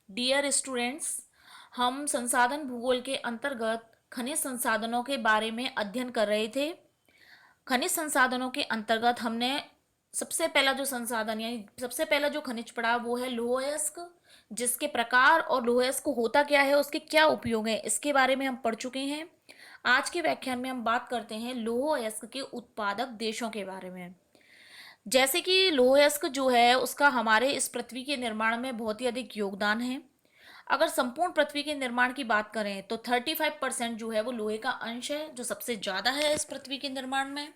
Dear students, हम संसाधन भूगोल के अंतर्गत खनिज संसाधनों के बारे में अध्ययन कर रहे थे। खनिज संसाधनों के अंतर्गत हमने सबसे पहला जो संसाधन यानी सबसे पहला जो खनिज पढ़ा वो है लौह अयस्क, जिसके प्रकार और लौह अयस्क होता क्या है, उसके क्या उपयोग है, इसके बारे में हम पढ़ चुके हैं। आज के व्याख्यान में हम बात करते हैं लौह अयस्क के उत्पादक देशों के बारे में। जैसे कि लौह अयस्क जो है उसका हमारे इस पृथ्वी के निर्माण में बहुत ही अधिक योगदान है। अगर संपूर्ण पृथ्वी के निर्माण की बात करें तो 35% जो है वो लोहे का अंश है, जो सबसे ज्यादा है इस पृथ्वी के निर्माण में।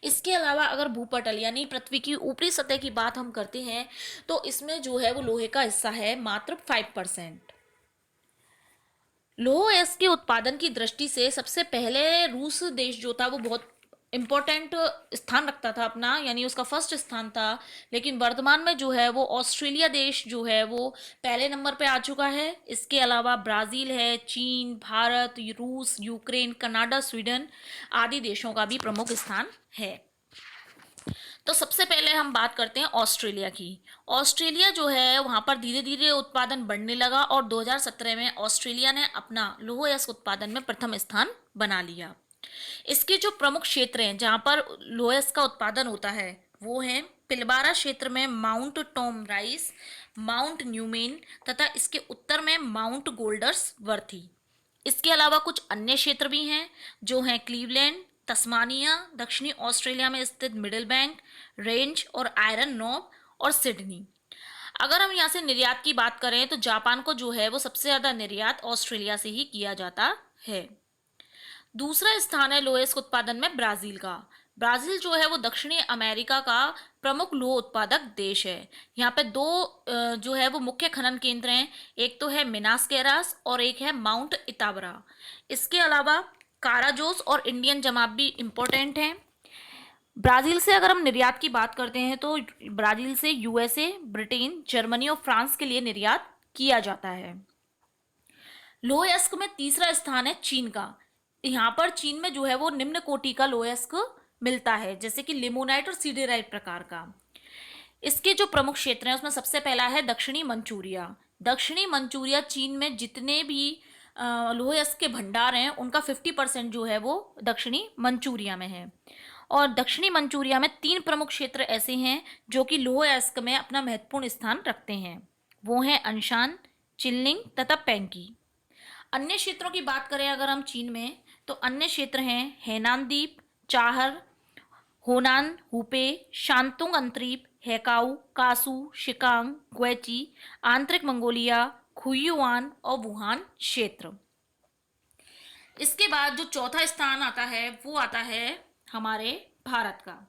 इसके अलावा अगर भूपटल यानी पृथ्वी की ऊपरी सतह की बात हम करते हैं तो इसमें जो है वो लोहे का हिस्सा है मात्र 5%। लौह अयस्क के उत्पादन की दृष्टि से सबसे पहले रूस देश जो था वो बहुत इम्पोर्टेंट स्थान रखता था अपना, यानी उसका फर्स्ट स्थान था। लेकिन वर्तमान में जो है वो ऑस्ट्रेलिया देश जो है वो पहले नंबर पे आ चुका है। इसके अलावा ब्राज़ील है, चीन, भारत, रूस, यूक्रेन, कनाडा, स्वीडन आदि देशों का भी प्रमुख स्थान है। तो सबसे पहले हम बात करते हैं ऑस्ट्रेलिया की। ऑस्ट्रेलिया जो है वहाँ पर धीरे धीरे उत्पादन बढ़ने लगा और 2017 में ऑस्ट्रेलिया ने अपना लौह अयस्क उत्पादन में प्रथम स्थान बना लिया। इसके जो प्रमुख क्षेत्र हैं जहाँ पर लौह अयस्क का उत्पादन होता है वो हैं पिलबारा क्षेत्र में mount Tom rice, mount Neumann तथा इसके उत्तर में माउंट गोल्डर्स वर्थी। इसके अलावा कुछ अन्य क्षेत्र भी हैं जो हैं क्लीवलैंड, तस्मानिया, दक्षिणी ऑस्ट्रेलिया में स्थित मिडिल बैंक रेंज और आयरन नॉब और सिडनी। अगर हम यहाँ से निर्यात की बात करें तो जापान को जो है वो सबसे ज़्यादा निर्यात ऑस्ट्रेलिया से ही किया जाता है। दूसरा स्थान है लोह अयस्क उत्पादन में ब्राज़ील का। ब्राज़ील जो है वो दक्षिणी अमेरिका का प्रमुख लौह उत्पादक देश है। यहाँ पे दो जो है वो मुख्य खनन केंद्र हैं, एक तो है मिनास गेरास और एक है माउंट इताबरा। इसके अलावा काराजोस और इंडियन जमात भी इम्पोर्टेंट हैं। ब्राज़ील से अगर हम निर्यात की बात करते हैं तो ब्राज़ील से यूएसए, ब्रिटेन, जर्मनी और फ्रांस के लिए निर्यात किया जाता है। लौह अयस्क में तीसरा स्थान है चीन का। यहाँ पर चीन में जो है वो निम्न कोटि का लौह अयस्क मिलता है, जैसे कि लिमोनाइट और सीडेराइट प्रकार का। इसके जो प्रमुख क्षेत्र हैं उसमें सबसे पहला है दक्षिणी मंचूरिया। दक्षिणी मंचूरिया चीन में जितने भी लौह अयस्क के भंडार हैं उनका 50% जो है वो दक्षिणी मंचूरिया में है। और दक्षिणी मंचूरिया में तीन प्रमुख क्षेत्र ऐसे हैं जो कि लौह अयस्क में अपना महत्वपूर्ण स्थान रखते हैं। वो हैं अनशान, चिल्लिंग तथा पेंकी। अन्य क्षेत्रों की बात करें अगर हम चीन में तो अन्य क्षेत्र हैं हेनान द्वीप, चाहर, होनान, हुपे, शांतुंग अंतरीप, हैकाऊ, कासू, शिकांग, ग्वेची, आंतरिक मंगोलिया, खुयुआन और वुहान क्षेत्र। इसके बाद जो चौथा स्थान आता है वो आता है हमारे भारत का।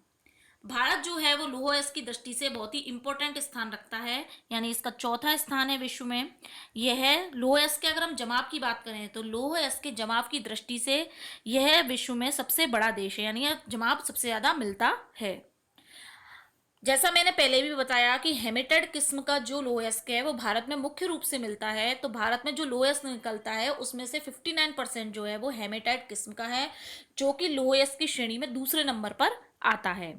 भारत जो है वो लौह अयस्क की दृष्टि से बहुत ही इंपॉर्टेंट स्थान रखता है, यानी इसका चौथा स्थान है विश्व में। यह है लौह अयस्क के, अगर हम जमाव की बात करें तो लौह अयस्क के जमाव की दृष्टि से यह विश्व में सबसे बड़ा देश है, यानी यह जमाव सबसे ज़्यादा मिलता है। जैसा मैंने पहले भी बताया कि हेमेटाइट किस्म का जो लौह अयस्क है वो भारत में मुख्य रूप से मिलता है। तो भारत में जो लौह अयस्क निकलता है उसमें से 59% जो है वो हेमेटाइट किस्म का है, जो कि लौह अयस्क की श्रेणी में दूसरे नंबर पर आता है।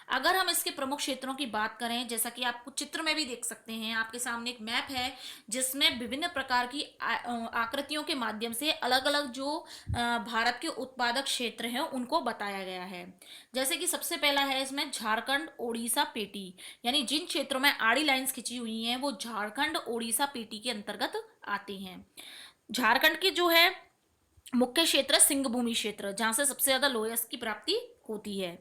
अगर हम इसके प्रमुख क्षेत्रों की बात करें, जैसा कि आप कुछ चित्र में भी देख सकते हैं, आपके सामने एक मैप है जिसमें विभिन्न प्रकार की आकृतियों के माध्यम से अलग अलग जो भारत के उत्पादक क्षेत्र हैं उनको बताया गया है। जैसे कि सबसे पहला है इसमें झारखंड, ओडिशा, पेटी, यानी जिन क्षेत्रों में आड़ी लाइंस खिंची हुई हैं वो झारखंड, ओडिशा, पेटी के अंतर्गत आती हैं। झारखंड की जो है मुख्य क्षेत्र सिंहभूमि क्षेत्र, जहां से सबसे ज्यादा लोह अयस्क की प्राप्ति होती है।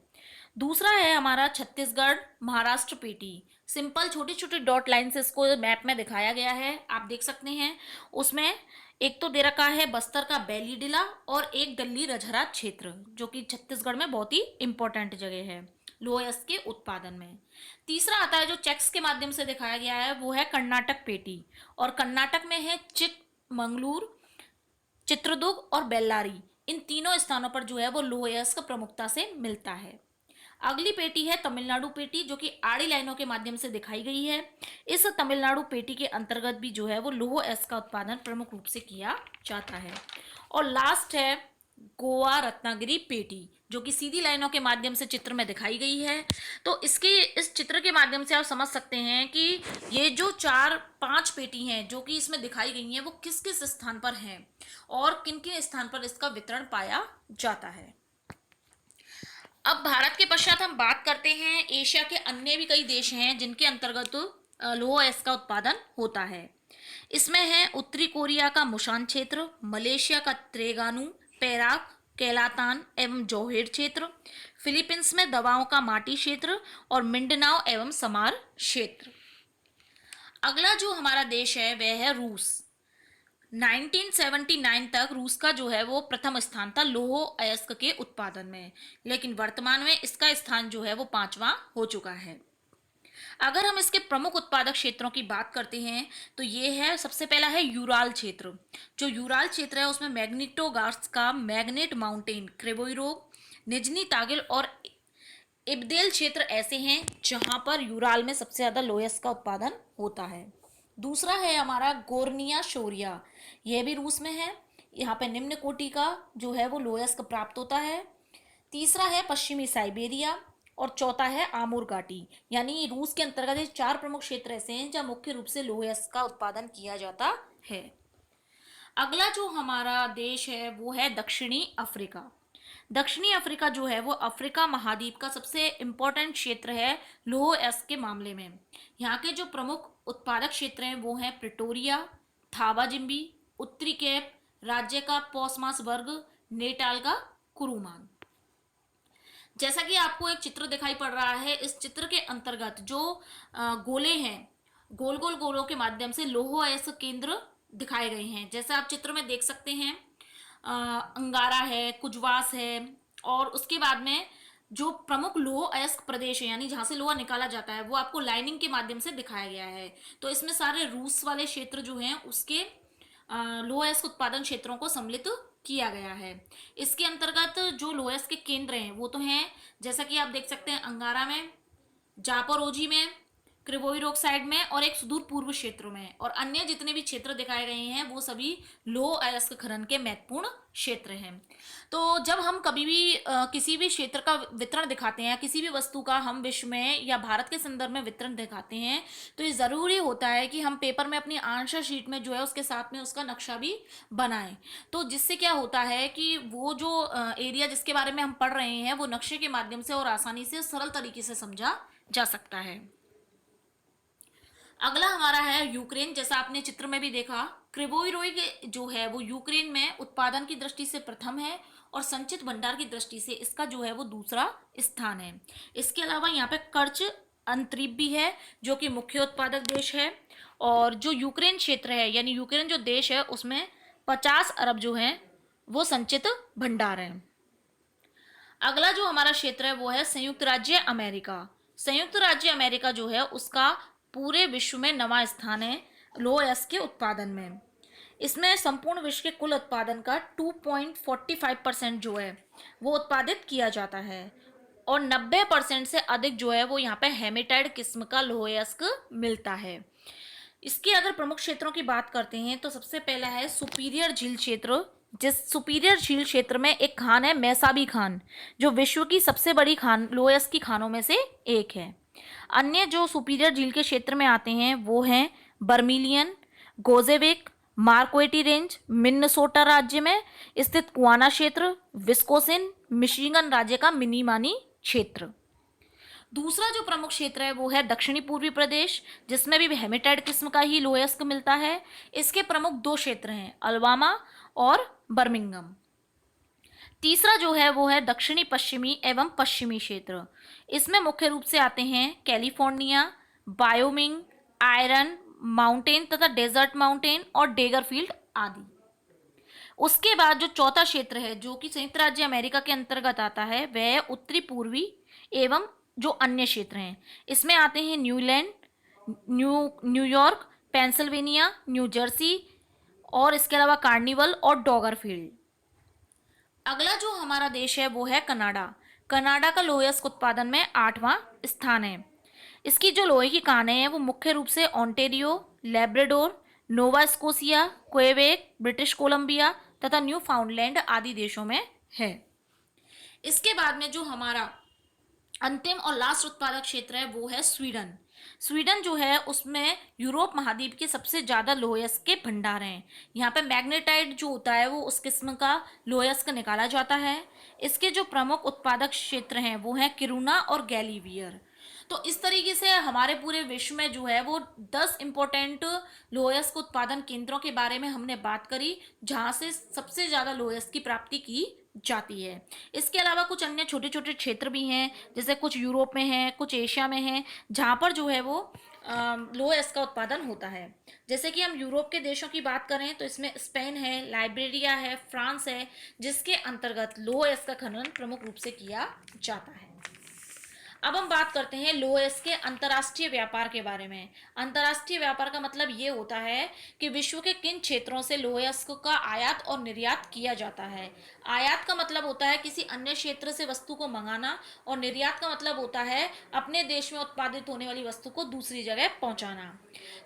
दूसरा है हमारा छत्तीसगढ़, महाराष्ट्र, पेटी। सिंपल छोटी छोटी डॉट लाइन से इसको मैप में दिखाया गया है, आप देख सकते हैं। उसमें एक तो दे रखा है बस्तर का बैली डिला और एक दल्ली रजहरा क्षेत्र, जो कि छत्तीसगढ़ में बहुत ही इंपॉर्टेंट जगह है लोह अयस्क के उत्पादन में। तीसरा आता है जो चेक्स के माध्यम से दिखाया गया है वो है कर्नाटक, पेटी। और कर्नाटक में है चिकमंगलूर, चित्रदुर्ग और बेल्लारी। इन तीनों स्थानों पर जो है वो लोह अयस्क प्रमुखता से मिलता है। अगली पेटी है तमिलनाडु पेटी, जो कि आड़ी लाइनों के माध्यम से दिखाई गई है। इस तमिलनाडु पेटी के अंतर्गत भी जो है वो लौह अयस्क का उत्पादन प्रमुख रूप से किया जाता है। और लास्ट है गोवा रत्नागिरी पेटी, जो कि सीधी लाइनों के माध्यम से चित्र में दिखाई गई है। तो इसके इस चित्र के माध्यम से आप समझ सकते हैं कि ये जो 4-5 पेटी हैं जो कि इसमें दिखाई गई हैं वो किस किस स्थान पर हैं और किन किन स्थान पर इसका वितरण पाया जाता है। अब भारत के पश्चात हम बात करते हैं एशिया के अन्य भी कई देश हैं जिनके अंतर्गत लौह अयस्क का उत्पादन होता है। इसमें है उत्तरी कोरिया का मुशान क्षेत्र, मलेशिया का त्रेगानु, पेराक, केलातान एवं जोहेर क्षेत्र, फिलीपींस में दवाओं का माटी क्षेत्र और मिंडनाओ एवं समार क्षेत्र। अगला जो हमारा देश है वह है रूस। 1979 तक रूस का जो है वो प्रथम स्थान था लौह अयस्क के उत्पादन में, लेकिन वर्तमान में इसका स्थान जो है वो 5वां हो चुका है। अगर हम इसके प्रमुख उत्पादक क्षेत्रों की बात करते हैं तो ये है, सबसे पहला है यूराल क्षेत्र। जो यूराल क्षेत्र है उसमें मैग्नेटोगार्स का मैग्नेट माउंटेन, क्रेबोइरोग, निजनी तागिल और इब्देल क्षेत्र ऐसे हैं जहां पर यूराल में सबसे ज्यादा लौह अयस्क का उत्पादन होता है। दूसरा है हमारा गोर्निया शोरिया, यह भी रूस में है। यहाँ पे निम्न कोटि का जो है वो लौह अयस्क प्राप्त होता है। तीसरा है पश्चिमी साइबेरिया और चौथा है आमूर घाटी। यानी रूस के अंतर्गत ये 4 प्रमुख क्षेत्र ऐसे हैं जहाँ मुख्य रूप से लौह अयस्क का उत्पादन किया जाता है। अगला जो हमारा देश है वो है दक्षिणी अफ्रीका। दक्षिणी अफ्रीका जो है वो अफ्रीका महाद्वीप का सबसे इम्पोर्टेंट क्षेत्र है लौह अयस्क के मामले में। यहाँ के जो प्रमुख उत्पादक क्षेत्र हैं वो हैं प्रिटोरिया, थाबा जिम्बी, उत्तरी केप, राज्य का पोसमास वर्ग, नेटाल का कुरुमान। जैसा कि आपको एक चित्र दिखाई पड़ रहा है, इस चित्र के अंतर्गत जो गोले हैं, गोल गोल गोलों के माध्यम से लौह अयस्क केंद्र दिखाए गए हैं। जैसा आप चित्र में देख सकते हैं, अंगारा है, कुजवास है और उसके बाद में जो प्रमुख लौह अयस्क प्रदेश है यानी जहां से लोहा निकाला जाता है वो आपको लाइनिंग के माध्यम से दिखाया गया है। तो इसमें सारे रूस वाले क्षेत्र जो हैं उसके लौह अयस्क उत्पादन क्षेत्रों को सम्मिलित किया गया है। इसके अंतर्गत जो लौह अयस्क के केंद्र हैं वो तो हैं, जैसा कि आप देख सकते हैं, अंगारा में, जापोरोजी में, क्रिवोईरोग साइड में और एक सुदूर पूर्व क्षेत्रों में। और अन्य जितने भी क्षेत्र दिखाए गए हैं वो सभी लौह अयस्क खनन के महत्वपूर्ण क्षेत्र हैं। तो जब हम कभी भी किसी भी क्षेत्र का वितरण दिखाते हैं, किसी भी वस्तु का हम विश्व में या भारत के संदर्भ में वितरण दिखाते हैं, तो ये ज़रूरी होता है कि हम पेपर में अपनी आंसर शीट में जो है उसके साथ में उसका नक्शा भी बनाएं। तो जिससे क्या होता है कि वो जो एरिया जिसके बारे में हम पढ़ रहे हैं वो नक्शे के माध्यम से और आसानी से सरल तरीके से समझा जा सकता है। अगला हमारा है यूक्रेन। जैसा आपने चित्र में भी देखा, क्रिवोईरोग जो है वो यूक्रेन में उत्पादन की दृष्टि से प्रथम है और संचित भंडार की दृष्टि से इसका जो है वो दूसरा स्थान है। इसके अलावा यहाँ पे कर्च अंतरीप भी है जो कि मुख्य उत्पादक देश है। और जो यूक्रेन क्षेत्र है यानी यूक्रेन जो देश है उसमें 50 अरब जो है वो संचित भंडार है। अगला जो हमारा क्षेत्र है वो है संयुक्त राज्य अमेरिका। संयुक्त राज्य अमेरिका जो है उसका पूरे विश्व में 9वां स्थान है लौह अयस्क के उत्पादन में। इसमें संपूर्ण विश्व के कुल उत्पादन का 2.45% जो है वो उत्पादित किया जाता है और 90% से अधिक जो है वो यहाँ पे हेमेटाइट किस्म का लौह अयस्क मिलता है। इसके अगर प्रमुख क्षेत्रों की बात करते हैं तो सबसे पहला है सुपीरियर झील क्षेत्र। जिस सुपीरियर झील क्षेत्र में एक खान है मैसाबी खान, जो विश्व की सबसे बड़ी खान लौह अयस्क की खानों में से एक है। अन्य जो सुपीरियर झील के क्षेत्र में आते हैं वो हैं बर्मिलियन, गोजेविक, मार्क्वेटी रेंज, मिन्नेसोटा राज्य में स्थित कुआना क्षेत्र, विस्कोसिन, मिशिगन राज्य का मिनीमानी क्षेत्र। दूसरा जो प्रमुख क्षेत्र है वो है दक्षिणी पूर्वी प्रदेश, जिसमें भी हेमेटाइट किस्म का ही लौह अयस्क मिलता है। इसके प्रमुख 2 क्षेत्र हैं, अलबामा और बर्मिंघम। तीसरा जो है वो है दक्षिणी पश्चिमी एवं पश्चिमी क्षेत्र। इसमें मुख्य रूप से आते हैं कैलिफोर्निया, वायोमिंग, आयरन माउंटेन तथा डेजर्ट माउंटेन और डेगरफील्ड आदि। उसके बाद जो चौथा क्षेत्र है जो कि संयुक्त राज्य अमेरिका के अंतर्गत आता है वह है उत्तरी पूर्वी एवं जो अन्य क्षेत्र हैं। इसमें आते हैं Newland, New York, Pennsylvania, New Jersey और इसके अलावा कार्निवल और डॉगरफील्ड। अगला जो हमारा देश है वो है कनाडा। कनाडा का लौह अयस्क उत्पादन में 8वां स्थान है। इसकी जो लोहे की खानें हैं वो मुख्य रूप से Ontario, Labrador, Nova Scotia, Quebec, British Columbia तथा न्यू फाउंडलैंड आदि देशों में है। इसके बाद में जो हमारा अंतिम और लास्ट उत्पादक क्षेत्र है वो है स्वीडन। स्वीडन जो है उसमें यूरोप महाद्वीप के सबसे ज़्यादा लोहयस्क के भंडार हैं। यहाँ पे मैग्नेटाइट जो होता है वो उस किस्म का लोहयस्क निकाला जाता है। इसके जो प्रमुख उत्पादक क्षेत्र हैं वो हैं किरुना और गैलीवियर। तो इस तरीके से हमारे पूरे विश्व में जो है वो 10 इम्पोर्टेंट लोहयस्क उत्पादन केंद्रों के बारे में हमने बात करी, जहाँ से सबसे ज़्यादा लोहयस्क की प्राप्ति की जाती है। इसके अलावा कुछ अन्य छोटे छोटे क्षेत्र भी हैं, जैसे कुछ यूरोप में हैं, कुछ एशिया में हैं, जहाँ पर जो है वो लोहयस्क का उत्पादन होता है। जैसे कि हम यूरोप के देशों की बात करें तो इसमें स्पेन है, लाइबेरिया है, फ्रांस है, जिसके अंतर्गत लोहयस्क का खनन प्रमुख रूप से किया जाता है। अब हम बात करते हैं लोहयस्क के अंतर्राष्ट्रीय व्यापार के बारे में। अंतर्राष्ट्रीय व्यापार का मतलब ये होता है कि विश्व के किन क्षेत्रों से लोहयस्क का आयात और निर्यात किया जाता है। आयात का मतलब होता है किसी अन्य क्षेत्र से वस्तु को मंगाना, और निर्यात का मतलब होता है अपने देश में उत्पादित होने वाली वस्तु को दूसरी जगह पहुंचाना।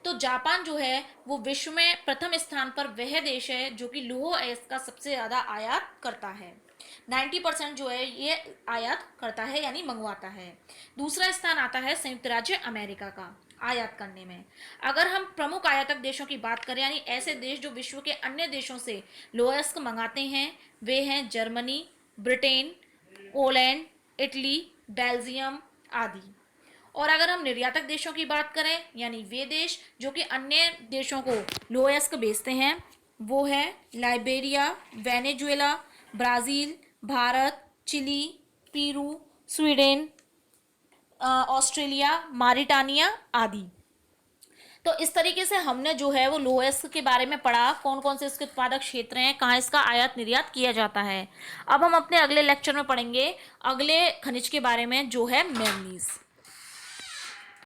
तो जापान जो है वो विश्व में प्रथम स्थान पर वह देश है जो कि लोहयस्क का सबसे ज़्यादा आयात करता है। 90% जो है ये आयात करता है यानी मंगवाता है। दूसरा स्थान आता है संयुक्त राज्य अमेरिका का आयात करने में। अगर हम प्रमुख आयातक देशों की बात करें, यानी ऐसे देश जो विश्व के अन्य देशों से लोहयस्क मंगाते हैं, वे हैं Germany, Britain, Poland, Italy, Belgium आदि। और अगर हम निर्यातक देशों की बात करें, यानी वे देश जो कि अन्य देशों को लोहयस्क बेचते हैं, वो है Liberia, Venezuela, Brazil, Bharat, Chile, Peru, Sweden, Australia, Mauritania आदि। तो इस तरीके से हमने जो है वो लोहयस्क के बारे में पढ़ा, कौन कौन से इसके उत्पादक क्षेत्र हैं, कहाँ इसका आयात निर्यात किया जाता है। अब हम अपने अगले लेक्चर में पढ़ेंगे अगले खनिज के बारे में जो है मैंगनीज।